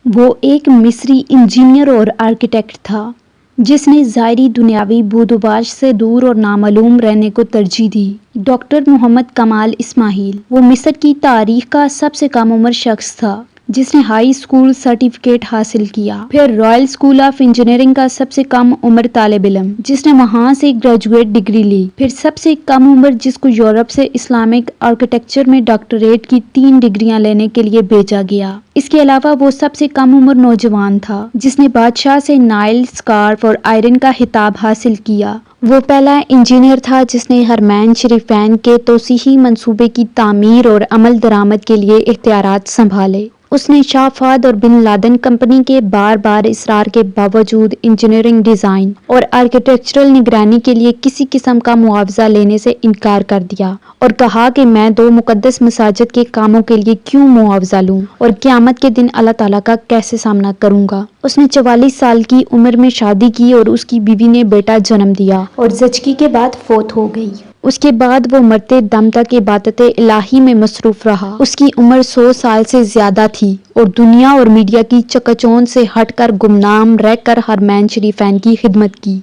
وہ ایک مصری انجینئر اور آرکیٹیکٹ تھا جس نے ظاہری دنیاوی بود و باش سے دور اور نامعلوم رہنے کو ترجیح دی۔ ڈاکٹر محمد کمال اسماعیل وہ مصر کی تاریخ کا سب سے کم عمر شخص تھا جس نے ہائی اسکول سرٹیفکیٹ حاصل کیا، پھر رائل اسکول آف انجینئرنگ کا سب سے کم عمر طالب علم جس نے وہاں سے گریجویٹ ڈگری لی، پھر سب سے کم عمر جس کو یورپ سے اسلامک آرکیٹیکچر میں ڈاکٹریٹ کی 3 ڈگریاں لینے کے لیے بھیجا گیا۔ اس کے علاوہ وہ سب سے کم عمر نوجوان تھا جس نے بادشاہ سے نائل، اسکارف اور آئرن کا خطاب حاصل کیا۔ وہ پہلا انجینئر تھا جس نے حرمین شریفین کے توسیعی منصوبے کی تعمیر اور عمل درآمد کے لیے اختیارات سنبھالے۔ اس نے شاہ فہد اور بن لادن کمپنی کے بار بار اصرار کے باوجود انجینئرنگ ڈیزائن اور آرکیٹیکچرل نگرانی کے لیے کسی قسم کا معاوضہ لینے سے انکار کر دیا اور کہا کہ میں 2 مقدس مساجد کے کاموں کے لیے کیوں معاوضہ لوں اور قیامت کے دن اللہ تعالیٰ کا کیسے سامنا کروں گا۔ اس نے 44 سال کی عمر میں شادی کی اور اس کی بیوی نے بیٹا جنم دیا اور زچگی کے بعد فوت ہو گئی۔ اس کے بعد وہ مرتے دم تک عبادت الہی میں مصروف رہا۔ اس کی عمر 100 سال سے زیادہ تھی اور دنیا اور میڈیا کی چکاچوند سے ہٹ کر گمنام رہ کر حرمین شریفین کی خدمت کی۔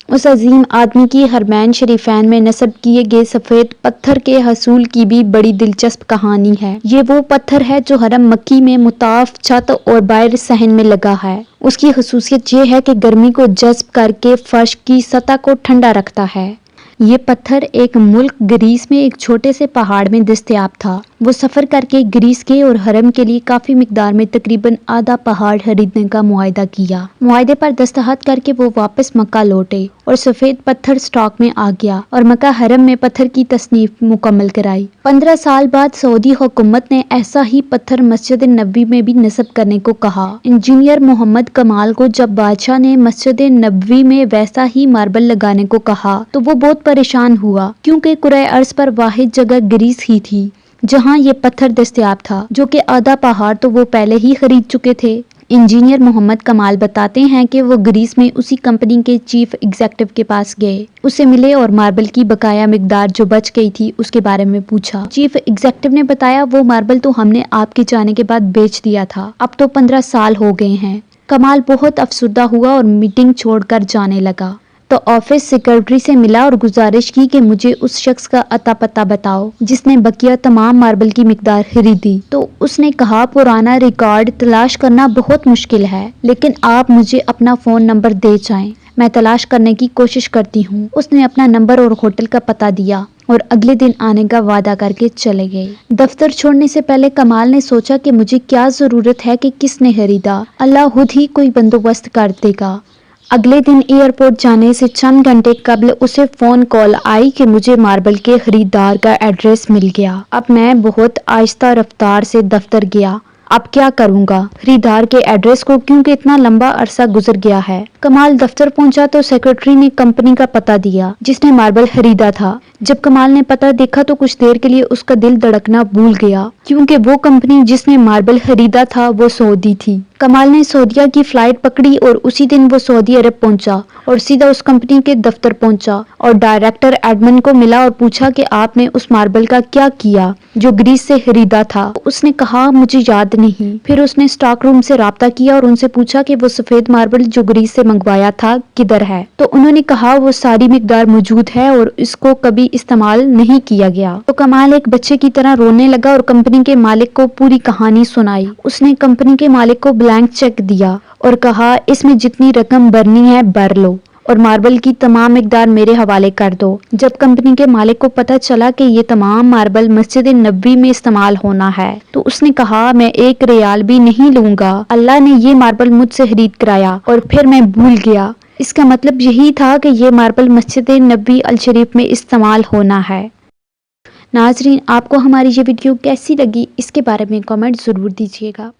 اس عظیم آدمی کی حرمین شریفین میں نصب کیے گئے سفید پتھر کے حصول کی بھی بڑی دلچسپ کہانی ہے۔ یہ وہ پتھر ہے جو حرم مکی میں مطاف چھت اور باہر صحن میں لگا ہے۔ اس کی خصوصیت یہ ہے کہ گرمی کو جذب کر کے فرش کی سطح کو ٹھنڈا رکھتا ہے۔ یہ پتھر ایک ملک گریس میں ایک چھوٹے سے پہاڑ میں دستیاب تھا۔ وہ سفر کر کے گریس کے اور حرم کے لیے کافی مقدار میں تقریباً آدھا پہاڑ خریدنے کا معاہدہ کیا۔ معاہدے پر دستخط کر کے وہ واپس مکہ لوٹے اور سفید پتھر سٹاک میں آ گیا اور مکہ حرم میں پتھر کی تصنیف مکمل کرائی۔ 15 سال بعد سعودی حکومت نے ایسا ہی پتھر مسجد نبوی میں بھی نصب کرنے کو کہا۔ انجینئر محمد کمال کو جب بادشاہ نے مسجد نبوی میں ویسا ہی ماربل لگانے کو کہا تو وہ بہت پریشان ہوا کیونکہ کرۂ ارض پر واحد جگہ گریس ہی تھی جہاں یہ پتھر دستیاب تھا، جو کہ آدھا پہاڑ تو وہ پہلے ہی خرید چکے تھے۔ انجینئر محمد کمال بتاتے ہیں کہ وہ گریس میں اسی کمپنی کے چیف ایگزیکٹو کے پاس گئے، اسے ملے اور ماربل کی بقایا مقدار جو بچ گئی تھی اس کے بارے میں پوچھا۔ چیف ایگزیکٹو نے بتایا، وہ ماربل تو ہم نے آپ کے جانے کے بعد بیچ دیا تھا، اب تو 15 سال ہو گئے ہیں۔ کمال بہت افسردہ ہوا اور میٹنگ چھوڑ کر جانے لگا تو آفس سیکرٹری سے ملا اور گزارش کی کہ مجھے اس شخص کا اتا پتہ بتاؤ جس نے بقیہ تمام ماربل کی مقدار خریدی۔ تو اس نے کہا، پرانا ریکارڈ تلاش کرنا بہت مشکل ہے، لیکن آپ مجھے اپنا فون نمبر دے جائیں، میں تلاش کرنے کی کوشش کرتی ہوں۔ اس نے اپنا نمبر اور ہوٹل کا پتہ دیا اور اگلے دن آنے کا وعدہ کر کے چلے گئے۔ دفتر چھوڑنے سے پہلے کمال نے سوچا کہ مجھے کیا ضرورت ہے کہ کس نے خریدا، اللہ خود ہی کوئی بندوبست کر دے گا۔ اگلے دن ایئرپورٹ جانے سے چند گھنٹے قبل اسے فون کال آئی کہ مجھے ماربل کے خریدار کا ایڈریس مل گیا۔ اب میں بہت آہستہ رفتار سے دفتر گیا، اب کیا کروں گا خریدار کے ایڈریس کو، کیونکہ اتنا لمبا عرصہ گزر گیا ہے۔ کمال دفتر پہنچا تو سیکرٹری نے کمپنی کا پتہ دیا جس نے ماربل خریدا تھا۔ جب کمال نے پتہ دیکھا تو کچھ دیر کے لیے اس کا دل دھڑکنا بھول گیا کیونکہ وہ کمپنی جس نے ماربل خریدا تھا وہ سعودی تھی۔ کمال نے سعودیہ کی فلائٹ پکڑی اور اسی دن وہ سعودی عرب پہنچا اور سیدھا اس کمپنی کے دفتر پہنچا اور ڈائریکٹر ایڈمن کو ملا اور پوچھا کہ آپ نے اس ماربل کا کیا کیا جو گریس سے خریدا تھا۔ اس نے کہا، مجھے یاد نہیں۔ پھر اس نے اسٹاک روم سے رابطہ کیا اور ان سے پوچھا کہ وہ سفید ماربل جو گریس سے منگوایا تھا کدھر ہے، تو انہوں نے کہا وہ ساری مقدار موجود ہے اور اس کو کبھی استعمال نہیں کیا گیا۔ تو کمال ایک بچے کی طرح رونے لگا اور کمپنی کے مالک کو پوری کہانی سنائی۔ اس نے کمپنی کے مالک کو بلینک چیک دیا اور کہا، اس میں جتنی رقم بھرنی ہے بھر لو اور ماربل کی تمام مقدار میرے حوالے کر دو۔ جب کمپنی کے مالک کو پتہ چلا کہ یہ تمام ماربل مسجد نبوی میں استعمال ہونا ہے تو اس نے کہا، میں 1 ریال بھی نہیں لوں گا، اللہ نے یہ ماربل مجھ سے خرید کرایا اور پھر میں بھول گیا۔ اس کا مطلب یہی تھا کہ یہ ماربل مسجد نبوی الشریف میں استعمال ہونا ہے۔ ناظرین، آپ کو ہماری یہ ویڈیو کیسی لگی اس کے بارے میں کامنٹ ضرور دیجیے گا۔